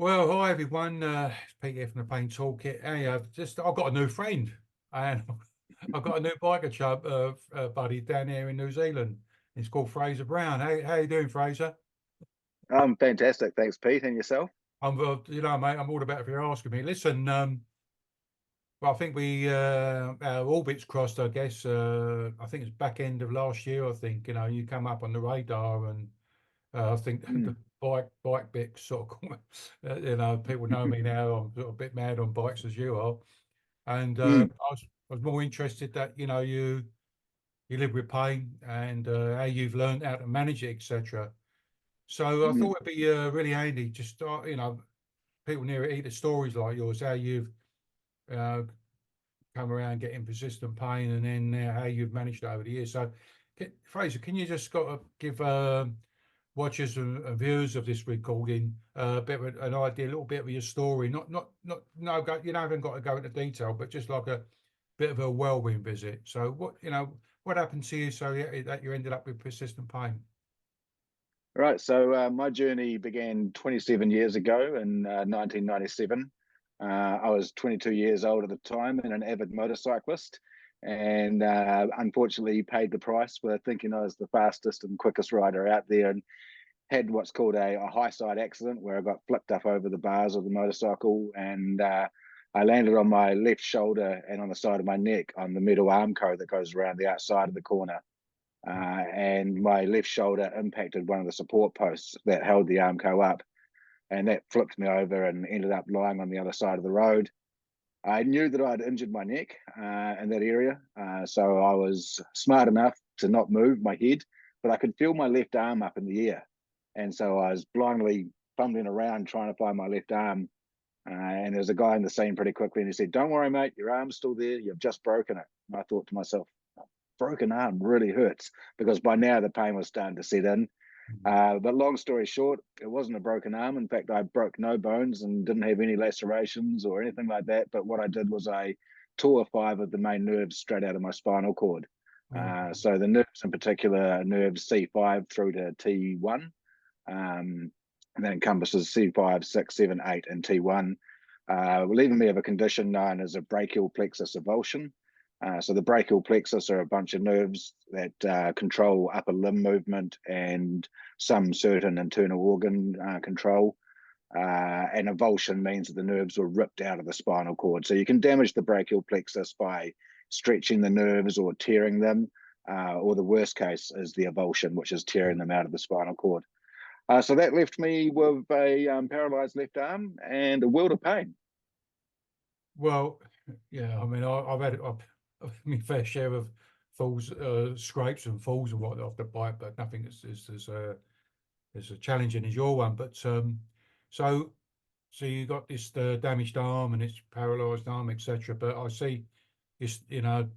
Well, hi everyone. It's Pete here from the Paint Toolkit. Hey, I've got a new friend, and I've got a new biker chub, buddy down here in New Zealand. It's called Fraser Brown. How you doing, Fraser? I'm fantastic. Thanks, Pete. And yourself? Mate, I'm all about if you're asking me. Listen, well, I think our orbits crossed. I guess I think it's back end of last year. I think you come up on the radar, and I think the Mm. bike bit sort of, people know me now. I'm sort of a bit mad on bikes as you are. And Mm. I was more interested that you live with pain and how you've learned how to manage it, etc. So I Mm. thought it'd be really handy just people near it eat stories like yours, how you've uh, come around getting persistent pain, and then how you've managed it over the years. So, Fraser, can you just got to give watchers and viewers of this recording a bit of an idea, a little bit of your story? Not no, you haven't got to go into detail, but just like a bit of a whirlwind visit. So what happened to you so that you ended up with persistent pain? Right. So my journey began 27 years ago in 1997. I was 22 years old at the time and an avid motorcyclist, and unfortunately paid the price for thinking I was the fastest and quickest rider out there, and had what's called a high side accident where I got flipped up over the bars of the motorcycle, and I landed on my left shoulder and on the side of my neck on the metal arm armco that goes around the outside of the corner. And my left shoulder impacted one of the support posts that held the armco up, and that flipped me over and ended up lying on the other side of the road. I knew that I'd injured my neck in that area, so I was smart enough to not move my head, but I could feel my left arm up in the air, and so I was blindly fumbling around trying to find my left arm. And there was a guy in the scene pretty quickly, and he said, "Don't worry, mate, your arm's still there. You've just broken it." And I thought to myself, broken arm really hurts, because by now the pain was starting to set in. But long story short, it wasn't a broken arm. In fact, I broke no bones and didn't have any lacerations or anything like that. But what I did was I tore five of the main nerves straight out of my spinal cord. Oh, So the nerves in particular, nerves C5 through to T1, and that encompasses C5, 6, 7, 8, and T1, leaving me of a condition known as a brachial plexus avulsion. So the brachial plexus are a bunch of nerves that control upper limb movement and some certain internal organ control. And avulsion means that the nerves were ripped out of the spinal cord. So you can damage the brachial plexus by stretching the nerves or tearing them, or the worst case is the avulsion, which is tearing them out of the spinal cord. So that left me with a paralyzed left arm and a world of pain. well, yeah. I mean, I've my fair share of falls, scrapes and falls and whatnot off the bike, but nothing as challenging as your one. But so so you got this damaged arm and it's paralyzed arm, etc. But I see,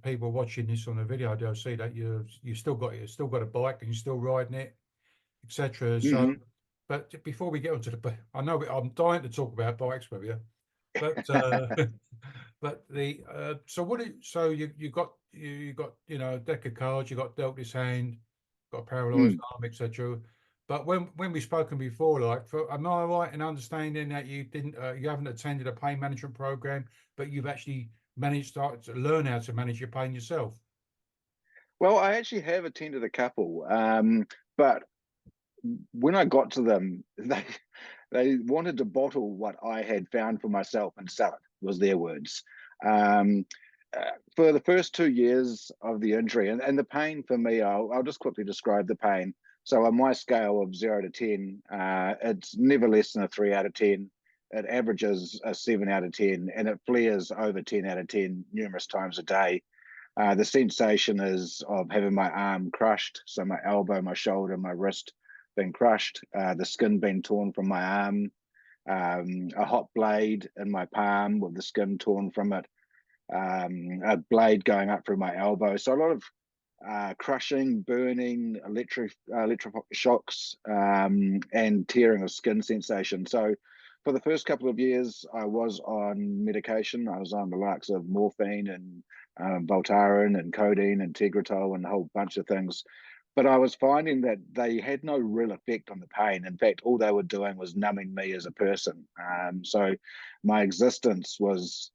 people watching this on the video, they'll see that you still got a bike and you're still riding it, etc. So, Mm-hmm. but before we get onto I know I'm dying to talk about bikes with you, but but the so so you got a deck of cards, you got dealt this hand, got a paralysed Mm. arm, etc. But when we've spoken before, like, am I right in understanding that you haven't attended a pain management program, but you've actually managed to learn how to manage your pain yourself? Well, I actually have attended a couple, but when I got to them, they wanted to bottle what I had found for myself and sell it. Was their words. Um, for the first 2 years of the injury and the pain for me, I'll just quickly describe the pain. So on my scale of 0 to 10, it's never less than a 3 out of 10. It averages a 7 out of 10, and it flares over 10 out of 10 numerous times a day. The sensation is of having my arm crushed, so my elbow, my shoulder, my wrist been crushed, the skin being torn from my arm, a hot blade in my palm with the skin torn from it, a blade going up through my elbow. So a lot of crushing, burning, electric shocks, and tearing of skin sensation. So for the first couple of years, I was on medication. I was on the likes of morphine and Voltaren and codeine and Tegretol and a whole bunch of things. but I was finding that they had no real effect on the pain. In fact, all they were doing was numbing me as a person. So my existence was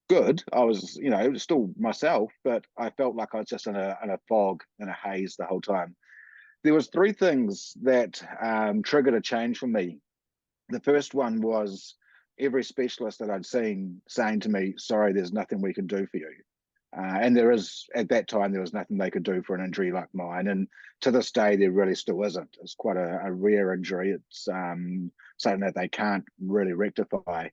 good. I was, it was still myself, but I felt like I was just in a fog, in a haze the whole time. There was three things that triggered a change for me. The first one was every specialist that I'd seen saying to me, "Sorry, there's nothing we can do for you." And at that time, there was nothing they could do for an injury like mine. And to this day, there really still isn't. It's quite a rare injury. It's something that they can't really rectify.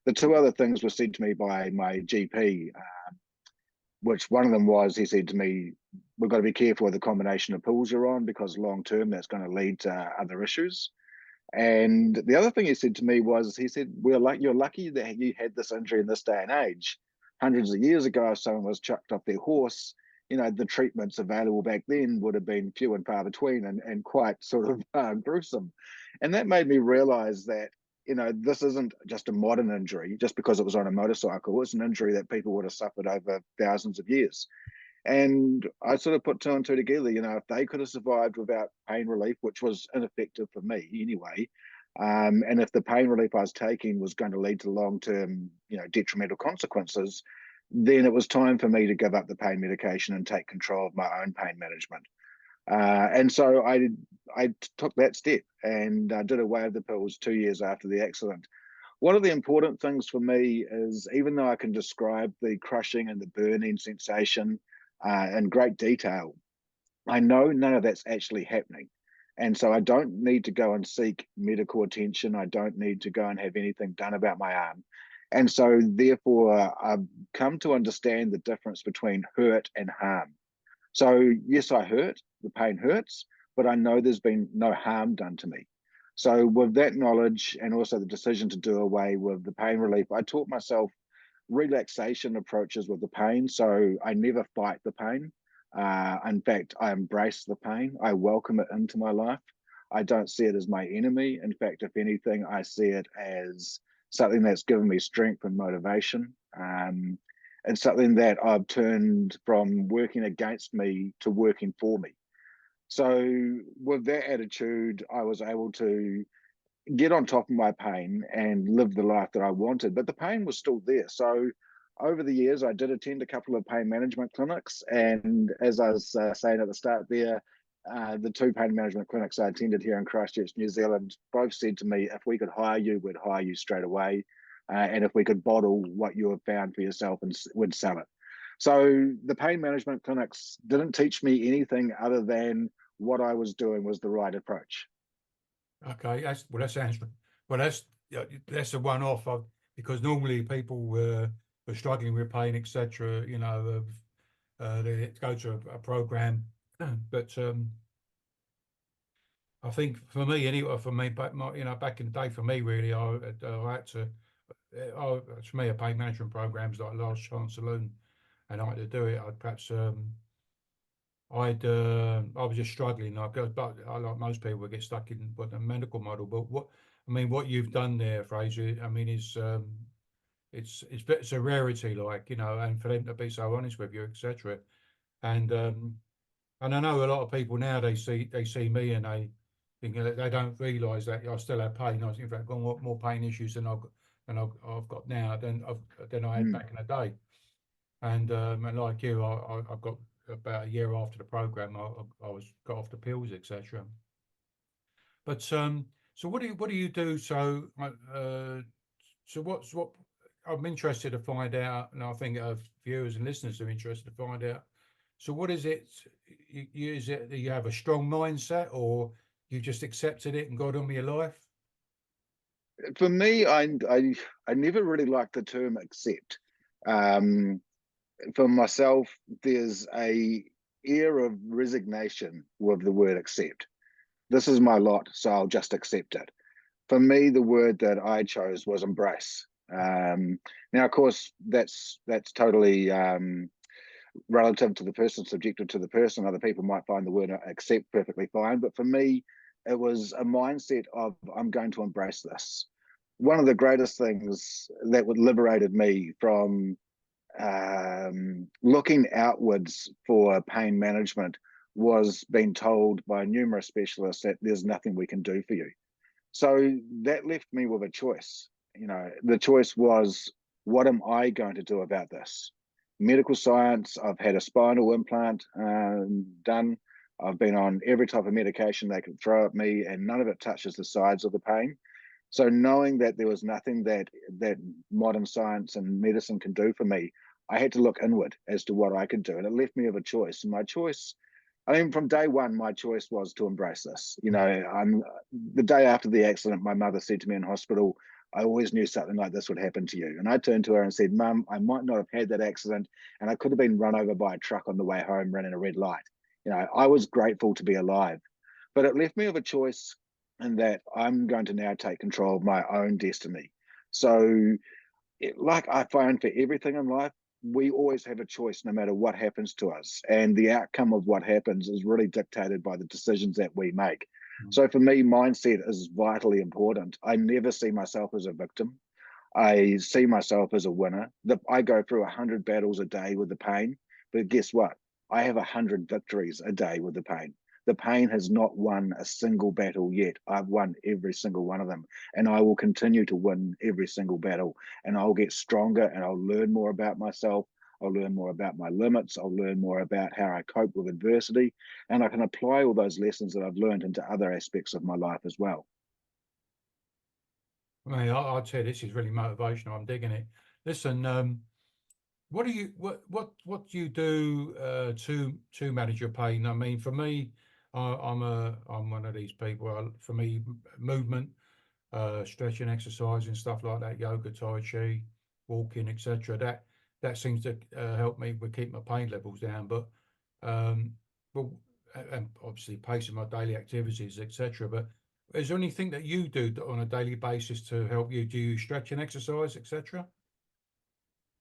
The two other things were said to me by my GP, which one of them was, he said to me, "We've got to be careful with the combination of pills you're on, because long term, that's going to lead to other issues." And the other thing he said to me was, he said, "You're lucky that you had this injury in this day and age. Hundreds of years ago, if someone was chucked off their horse, the treatments available back then would have been few and far between, and quite sort of gruesome." And that made me realize that, this isn't just a modern injury just because it was on a motorcycle. It's an injury that people would have suffered over thousands of years. And I sort of put two and two together. If they could have survived without pain relief, which was ineffective for me anyway, and if the pain relief I was taking was going to lead to long-term, detrimental consequences, then it was time for me to give up the pain medication and take control of my own pain management. And so I took that step and did away with the pills 2 years after the accident. One of the important things for me is, even though I can describe the crushing and the burning sensation in great detail, I know none of that's actually happening. And so I don't need to go and seek medical attention. I don't need to go and have anything done about my arm. And so therefore, I've come to understand the difference between hurt and harm. So yes, I hurt, the pain hurts, but I know there's been no harm done to me. So with that knowledge, and also the decision to do away with the pain relief, I taught myself relaxation approaches with the pain. So I never fight the pain. In fact, I embrace the pain. I welcome it into my life. I don't see it as my enemy. In fact, if anything, I see it as something that's given me strength and motivation. And something that I've turned from working against me to working for me. So with that attitude, I was able to get on top of my pain and live the life that I wanted, but the pain was still there. So over the years, I did attend a couple of pain management clinics. And as I was saying at the start there, the two pain management clinics I attended here in Christchurch, New Zealand, both said to me, if we could hire you, we'd hire you straight away. And if we could bottle what you have found for yourself, and we'd sell it. So the pain management clinics didn't teach me anything other than what I was doing was the right approach. Okay, that sounds well. That's a one-off, because normally people were struggling with pain, etc. They go to a program, but I think for me, anyway, back in the day, for me, really, I had to. To me, a pain management program is like last chance saloon, and I had to do it. I was just struggling. But I, like most people, would get stuck in the medical model. But what you've done there, Fraser, is it's a rarity, and for them to be so honest with you, etc. And I know a lot of people now, they see me and they think that they don't realise that I still have pain. In fact, I've got more pain issues I've got now than I had back in the day. And like you, I've got about a year after the program, I got off the pills, etc. But so what do you do? So what I'm interested to find out, and I think viewers and listeners are interested to find out. So what is it? Is it that you have a strong mindset, or you just accepted it and got on with your life? For me, I never really liked the term accept. For myself, there's a air of resignation with the word accept. This is my lot, so I'll just accept it. For me, the word that I chose was embrace. Now, of course, that's totally relative to the person, subjective to the person. Other people might find the word accept perfectly fine, but for me, it was a mindset of, I'm going to embrace this. One of the greatest things that would liberated me from looking outwards for pain management was being told by numerous specialists that there's nothing we can do for you. So that left me with a choice. You know, the choice was, what am I going to do about this? Medical science, I've had a spinal implant done. I've been on every type of medication they could throw at me, and none of it touches the sides of the pain. So knowing that there was nothing that modern science and medicine can do for me, I had to look inward as to what I could do. And it left me with a choice. And my choice, I mean, from day one, my choice was to embrace this. You know, the day after the accident, my mother said to me in hospital, I always knew something like this would happen to you. And I turned to her and said, Mum, I might not have had that accident, and I could have been run over by a truck on the way home running a red light. You know, I was grateful to be alive, but it left me with a choice in that I'm going to now take control of my own destiny. So, like I find for everything in life, we always have a choice no matter what happens to us. And the outcome of what happens is really dictated by the decisions that we make. So for me, mindset is vitally important. I never see myself as a victim. I see myself as a winner. I go through 100 battles a day with the pain, but guess what? I have 100 victories a day with the pain. The pain has not won a single battle yet. I've won every single one of them, and I will continue to win every single battle. And I'll get stronger, and I'll learn more about myself. I'll learn more about my limits. I'll learn more about how I cope with adversity, and I can apply all those lessons that I've learned into other aspects of my life as well. I mean, I'd say this is really motivational. I'm digging it. Listen, what do you what do you do to manage your pain? I mean, for me, I'm one of these people. For me, movement, stretching, exercising, stuff like that, yoga, tai chi, walking, etc. That seems to help me with keep my pain levels down. Um, but and obviously pacing my daily activities, etc. But is there anything that you do on a daily basis to help you? Do you stretch and exercise, etc.?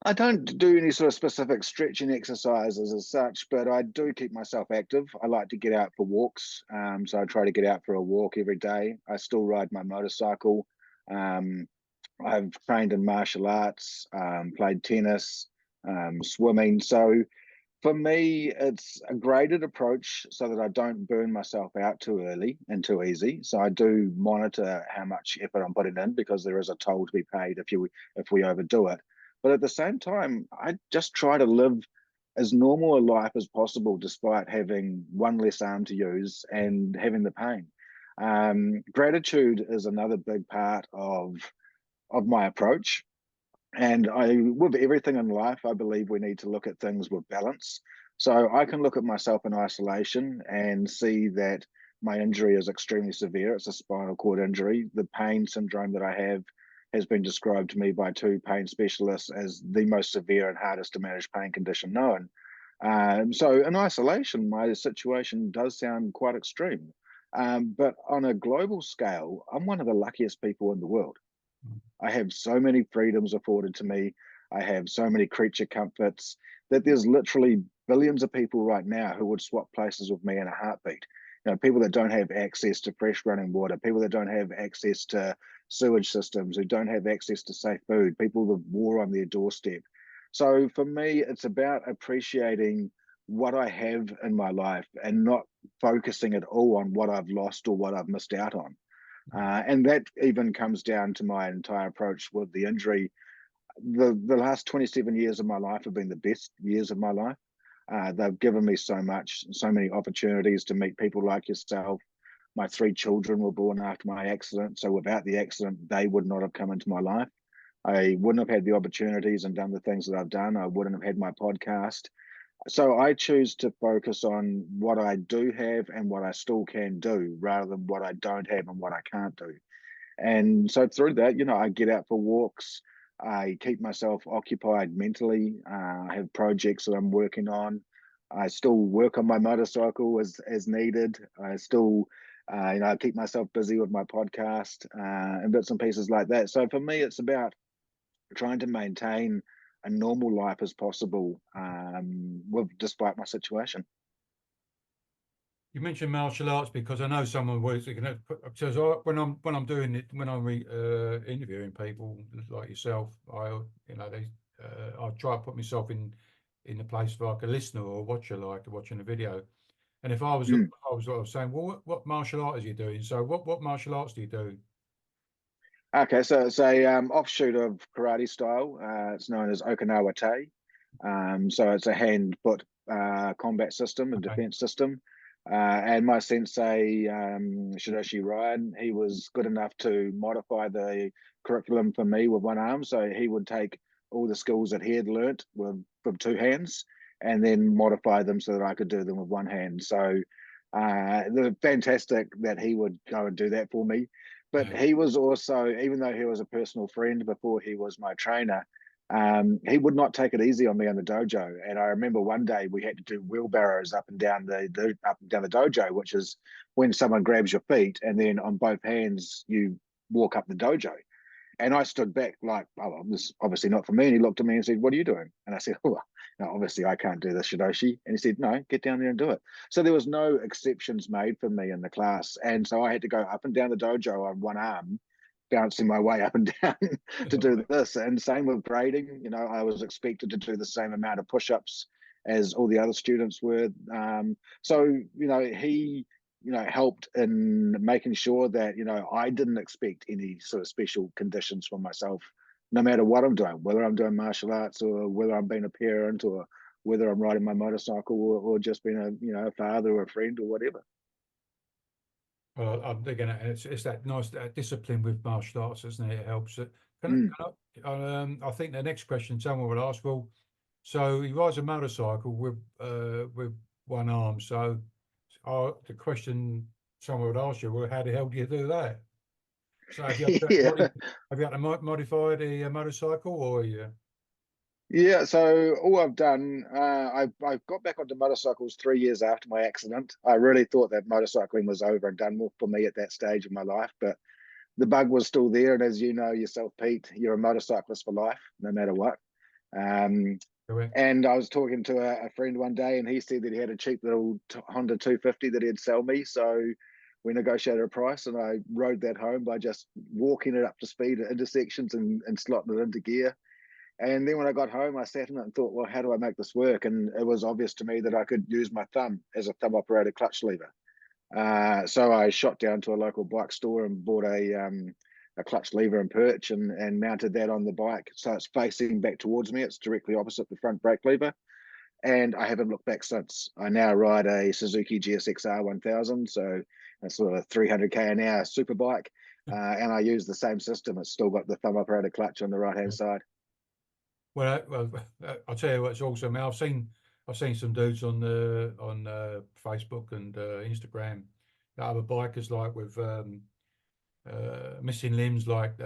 I don't do any sort of specific stretching exercises as such, but I do keep myself active. I like to get out for walks. So I try to get out for a walk every day. I still ride my motorcycle. Um, I've trained in martial arts, played tennis, swimming. So for me, it's a graded approach so that I don't burn myself out too early and too easy. So I do monitor how much effort I'm putting in, because there is a toll to be paid if we overdo it. But at the same time, I just try to live as normal a life as possible, despite having one less arm to use and having the pain. Gratitude is another big part of my approach. And with everything in life, I believe we need to look at things with balance. So I can look at myself in isolation and see that my injury is extremely severe. It's a spinal cord injury. The pain syndrome that I have has been described to me by two pain specialists as the most severe and hardest to manage pain condition known. So in isolation, my situation does sound quite extreme. But on a global scale, I'm one of the luckiest people in the world. I have so many freedoms afforded to me. I have so many creature comforts that there's literally billions of people right now who would swap places with me in a heartbeat. You know, people that don't have access to fresh running water, people that don't have access to sewage systems, who don't have access to safe food, people with war on their doorstep. So for me, it's about appreciating what I have in my life and not focusing at all on what I've lost or what I've missed out on. And that even comes down to my entire approach with the injury. The last 27 years of my life have been the best years of my life. They've given me so much, so many opportunities to meet people like yourself. My three children were born after my accident, so without the accident, they would not have come into my life. I wouldn't have had the opportunities and done the things that I've done. I wouldn't have had my podcast. So I choose to focus on what I do have and what I still can do, rather than what I don't have and what I can't do. And so through that, you know, I get out for walks. I keep myself occupied mentally. I have projects that I'm working on. I still work on my motorcycle as needed. I still, I keep myself busy with my podcast and bits and pieces like that. So for me, it's about trying to maintain a normal life as possible, despite my situation. You mentioned martial arts because I know someone was because when I'm doing it, when I'm interviewing people like yourself, I try to put myself in the place of like a listener or watcher, like watching a video. And if I was, Mm. I was sort of saying, well, what martial art is you doing? So what martial arts do you do? Okay, so it's a offshoot of karate style. It's known as Okinawa Te. So it's a hand-foot combat system and Okay. defense system. And my sensei, Shidoshi Ryan, he was good enough to modify the curriculum for me with one arm. So he would take all the skills that he had learnt with two hands and then modify them so that I could do them with one hand. So they're fantastic that he would go and do that for me. But Yeah. he was also, even though he was a personal friend before he was my trainer, he would not take it easy on me in the dojo. And I remember one day we had to do wheelbarrows up and down the dojo, which is when someone grabs your feet and then on both hands you walk up the dojo. And I stood back like, oh, this is obviously not for me. And he looked at me and said, "What are you doing?" And I said, "Oh, no, obviously I can't do this, Shidoshi." And he said, "No, get down there and do it." So there was no exceptions made for me in the class. And so I had to go up and down the dojo on one arm, bouncing my way up and down to do this. And same with grading. You know, I was expected to do the same amount of push-ups as all the other students were. So, you know, he helped in making sure that, I didn't expect any sort of special conditions for myself, no matter what I'm doing, whether I'm doing martial arts or whether I'm being a parent or whether I'm riding my motorcycle or just being a father or a friend or whatever. Well, I'm thinking it's that nice discipline with martial arts, isn't it? It helps. Mm. I think the next question someone will ask, well, so he rides a motorcycle with one arm. So the question someone would ask you, well, how the hell do you do that? So Yeah. have you had to modify the motorcycle or you? Yeah, so all I've done, I got back onto motorcycles 3 years after my accident. I really thought that motorcycling was over and done with for me at that stage of my life, but the bug was still there. And as you know yourself, Pete, you're a motorcyclist for life, no matter what. Um, Correct. and I was talking to a friend one day, and he said that he had a cheap little Honda 250 that he'd sell me. So we negotiated a price, and I rode that home by just walking it up to speed at intersections and slotting it into gear. And then when I got home, I sat in it and thought, well, how do I make this work? And it was obvious to me that I could use my thumb as a thumb operated clutch lever. So I shot down to a local bike store and bought a clutch lever and perch and mounted that on the bike. So it's facing back towards me. It's directly opposite the front brake lever. And I haven't looked back since. I now ride a Suzuki GSX-R 1000. So it's sort of a 300k an hour super bike. And I use the same system. It's still got the thumb operated clutch on the right hand side. I'll tell you what's awesome. I've seen some dudes on Facebook and Instagram that have a bikers like with missing limbs, like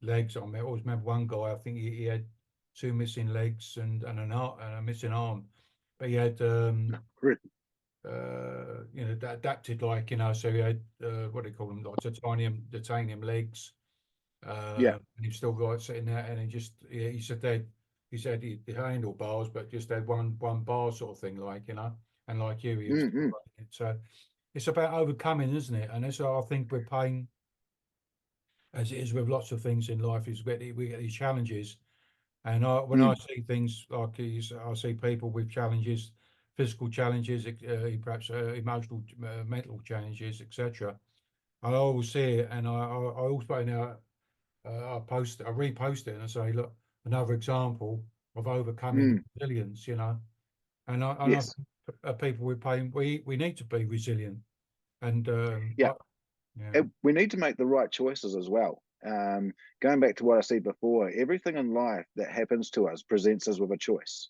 legs. I always remember one guy. I think he had two missing legs and and a missing arm, but he had adapted, like, so he had what do you call them, like titanium legs, Yeah. and he's still got sitting there, and he said the handlebars, but just had one bar sort of thing, like, and like you, he was still Mm-hmm. running it. So it's about overcoming, isn't it? And that's what I think with pain, as it is with lots of things in life, is we get these challenges. And when I Mm. see things like these, I see people with challenges, physical challenges, perhaps emotional, mental challenges, etc. I always see it, and I always put in I repost it, and I say, look, another example of overcoming Mm. resilience, and I Yes. think people with pain, we need to be resilient, and Yeah. yeah, We need to make the right choices as well. Going back to what I said before, everything in life that happens to us presents us with a choice,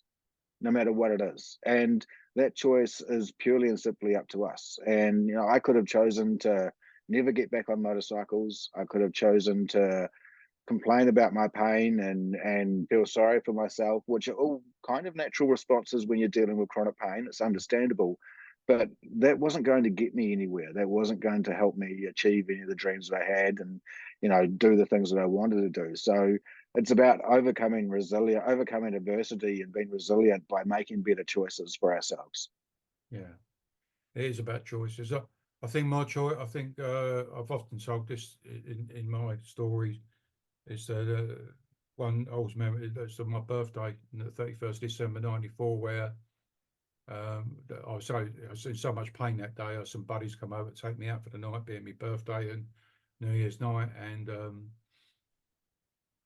no matter what it is. And that choice is purely and simply up to us. And, I could have chosen to never get back on motorcycles. I could have chosen to complain about my pain and feel sorry for myself, which are all kind of natural responses when you're dealing with chronic pain. It's understandable, but that wasn't going to get me anywhere. That wasn't going to help me achieve any of the dreams that I had and do the things that I wanted to do. So it's about overcoming adversity and being resilient by making better choices for ourselves. yeah, it is about choices. I think my choice. I think I've often told this in my stories. Is one I always remember. It's my birthday, the 31st December '94, where I was in so much pain that day. Some buddies come over to take me out for the night, being my birthday and New Year's night, and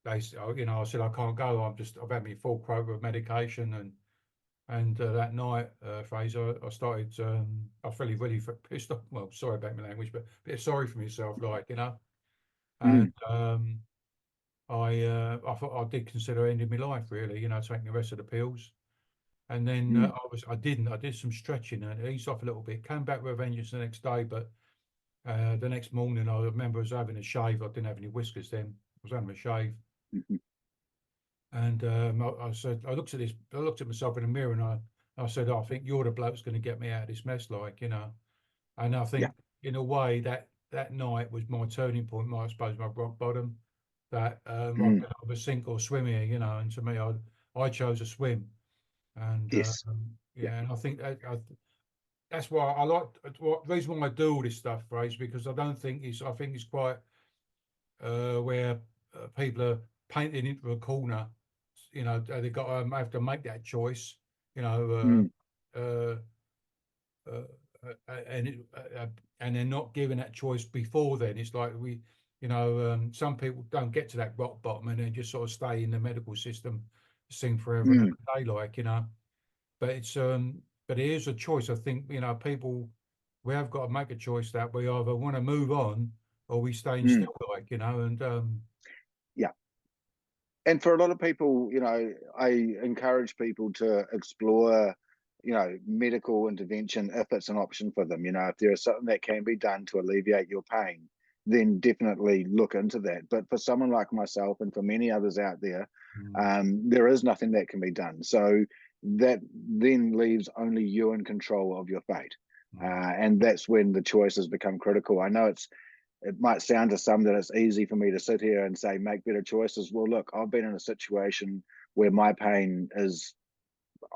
I said I can't go. I've had my full quota of medication, and that night, Fraser, I started. I was really pissed off. Well, sorry about my language, but a bit sorry for myself, And Mm, I thought I did consider ending my life, really. Taking the rest of the pills. And then mm, I didn't. I did some stretching and it eased off a little bit. Came back with a vengeance the next day, but the next morning I remember I was having a shave. I didn't have any whiskers then. I was having a shave, mhm. and I said, I looked at myself in the mirror, and I said, I think you're the bloke that's going to get me out of this mess, And I Yeah. think in a way that night was my turning point, I suppose my rock bottom. That I Mm, could either sink or swim here, And to me, I chose to swim. And yes. Yeah. yeah, and I think that's why I like what the reason why I do all this stuff, Fraser, because I think it's quite where people are painted into a corner. They've got to have to make that choice. You know, Mm, uh, uh, uh, and and they're not given that choice before then. It's like some people don't get to that rock bottom and they just sort of stay in the medical system, sing forever and mm, ever day, but but it is a choice. I think people we have got to make a choice that we either want to move on or we stay in mm. still, and Yeah. And for a lot of people, I encourage people to explore, medical intervention if it's an option for them. If there is something that can be done to alleviate your pain, then definitely look into that. But for someone like myself and for many others out there, mm, there is nothing that can be done. So that then leaves only you in control of your fate. mm, And that's when the choices become critical. I know it might sound to some that it's easy for me to sit here and say make better choices. Well, look, I've been in a situation where my pain is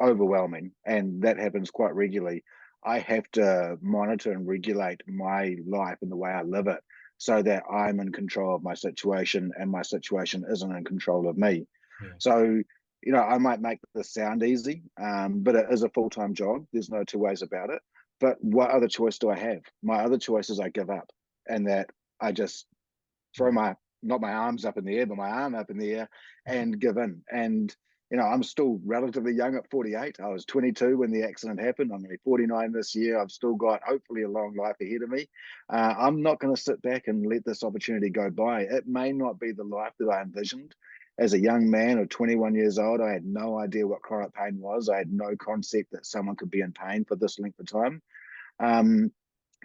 overwhelming, and that happens quite regularly. I have to monitor and regulate my life and the way I live it so that I'm in control of my situation and my situation isn't in control of me. yeah, So, I might make this sound easy, but it is a full-time job. There's no two ways about it. But what other choice do I have? My other choice is I give up, and that I just throw mm, my not my arms up in the air, but my arm up in the air and give in. And I'm still relatively young at 48. I was 22 when the accident happened. I'm only 49 this year. I've still got hopefully a long life ahead of me. I'm not going to sit back and let this opportunity go by. It may not be the life that I envisioned. As a young man of 21 years old, I had no idea what chronic pain was. I had no concept that someone could be in pain for this length of time. Um,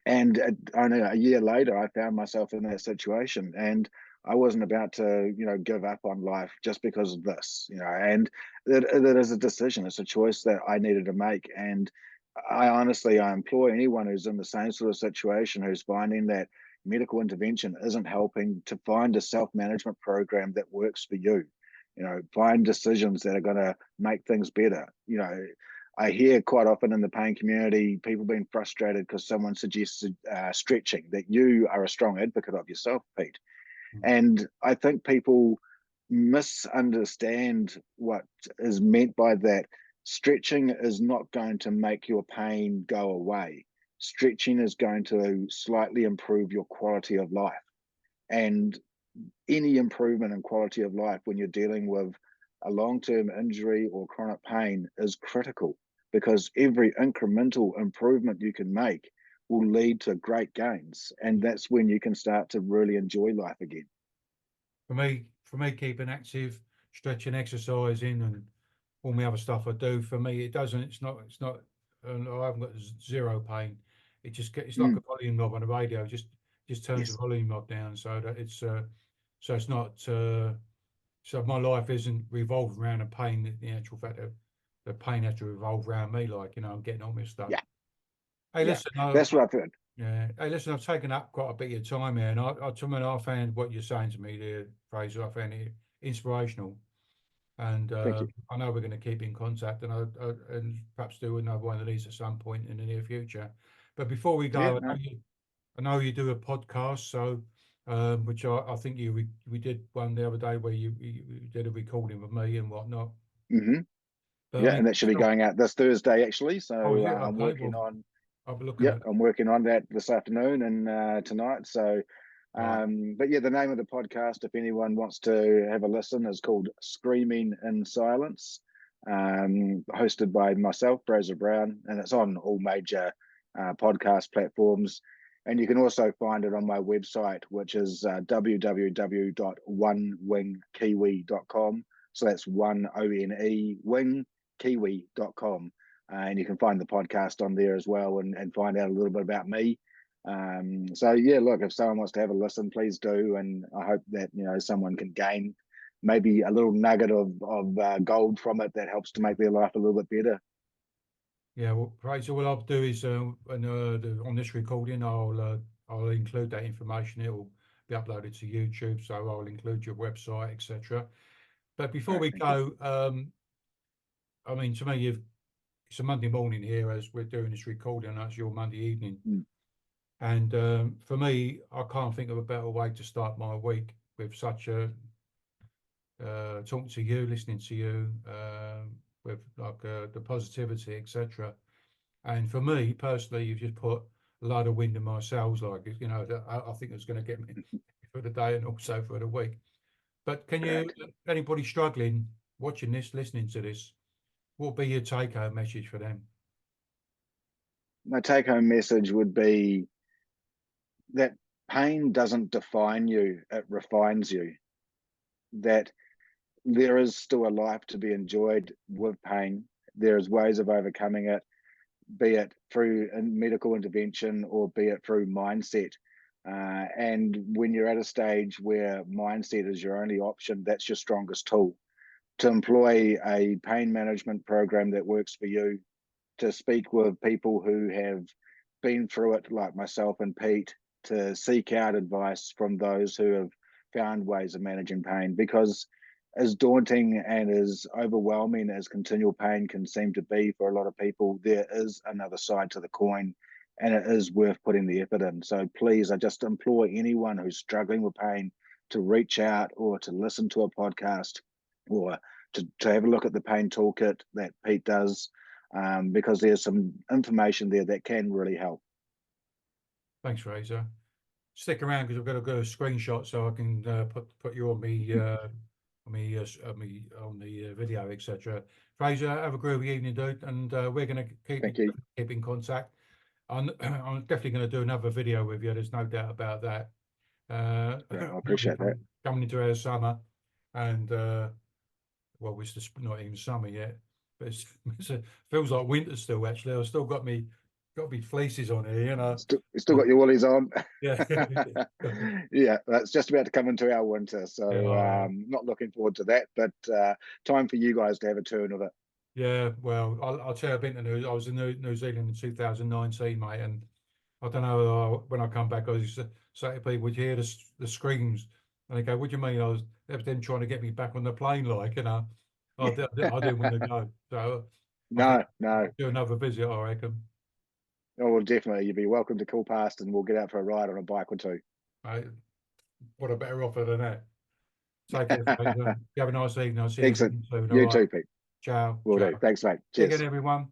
and only a year later, I found myself in that situation, and I wasn't about to, give up on life just because of this, And that is a decision. It's a choice that I needed to make, and I implore anyone who's in the same sort of situation, who's finding that medical intervention isn't helping, to find a self-management program that works for you. Find decisions that are going to make things better. I hear quite often in the pain community people being frustrated because someone suggested stretching, that you are a strong advocate of yourself, Pete. mm, And I think people misunderstand what is meant by that. Stretching is not going to make your pain go away. Stretching is going to slightly improve your quality of life. And any improvement in quality of life when you're dealing with a long-term injury or chronic pain is critical, because every incremental improvement you can make will lead to great gains, and that's when you can start to really enjoy life again. for me, keeping active, stretching, exercising, and all my other stuff I do. For me, it doesn't. It's not. I haven't got zero pain. It's like Mm, a volume knob on a radio. Just turns the yes. volume knob down so that so it's not. So my life isn't revolved around the pain. The actual fact that the pain has to revolve around me. I'm getting on with stuff. Yeah. Hey, Yeah. listen, That's what I've heard. yeah. Hey, listen, I've taken up quite a bit of your time here, and I found what you're saying to me there, Fraser. I found it inspirational, and Thank you. I know we're going to keep in contact, and perhaps do another one of these at some point in the near future. But before we Yeah. go, No. I know you do a podcast, so which I think we did one the other day where you did a recording with me and whatnot. Mm-hmm. But I Yeah, mean, and that should be going out this Thursday actually. oh, is So it? I'm Okay, working well, on. I'll be looking Yeah, at. I'm working on that this afternoon and tonight. So, Right. but yeah, the name of the podcast, if anyone wants to have a listen, is called "Screaming in Silence," hosted by myself, Fraser Brown, and it's on all major podcast platforms. And you can also find it on my website, which is www.onewingkiwi.com. So that's wingkiwi.com. And you can find the podcast on there as well and find out a little bit about me. So yeah, look, if someone wants to have a listen, please do, and I hope that someone can gain maybe a little nugget of gold from it that helps to make their life a little bit better. Yeah, well, Fraser, what I'll do is on this recording, I'll include that information. It will be uploaded to YouTube, so I'll include your website, etc. But before Right, we thank you. go, I mean, to me, it's a Monday morning here as we're doing this recording, and that's your Monday evening. Mm. And for me, I can't think of a better way to start my week with such a talking to you, listening to you, with like the positivity, etc. And for me personally, you've just put a lot of wind in my sails, like that I think it's going to get me for the day and also for the week. But can you, Great. anybody struggling, watching this, listening to this, what would be your take-home message for them? My take-home message would be that pain doesn't define you; it refines you. That there is still a life to be enjoyed with pain. There's ways of overcoming it, be it through medical intervention or be it through mindset. And when you're at a stage where mindset is your only option, that's your strongest tool. To employ a pain management program that works for you, to speak with people who have been through it, like myself and Pete, to seek out advice from those who have found ways of managing pain. Because as daunting and as overwhelming as continual pain can seem to be for a lot of people, there is another side to the coin, and it is worth putting the effort in. So please, I just implore anyone who's struggling with pain to reach out or to listen to a podcast or to have a look at the pain toolkit that Pete does, because there's some information there that can really help. Thanks, Fraser. Stick around because I've got to go a screenshot so I can put you on me on the video, etc. Fraser, have a groovy evening, dude, and we're going to Thank you. keep in contact. I'm definitely going to do another video with you. There's no doubt about that. Yeah, I It'll be appreciate that. coming into our summer, and well, it's just not even summer yet, but it feels like winter still. Actually, I've still got me fleeces on here, Still got your woolies on. Yeah. Yeah, that's just about to come into our winter, Yeah. so not looking forward to that. But time for you guys to have a turn of it. Yeah, well, I'll tell you, I've been to I was in New Zealand in 2019, mate, and I don't know, when I come back, I used to say to people, would you hear the screams? And they go, what do you mean? That was them trying to get me back on the plane, I didn't want to go. So I think No. I'll do another visit, I reckon. Oh, well, definitely. You'd be welcome to call past, and we'll get out for a ride on a bike or two. Mate, what a better offer than that. Take care, Fraser. You have a nice evening. I'll see you Excellent. again soon. All You right. too, Pete. Ciao. Will Ciao. do. Thanks, mate. See you again, Cheers. everyone.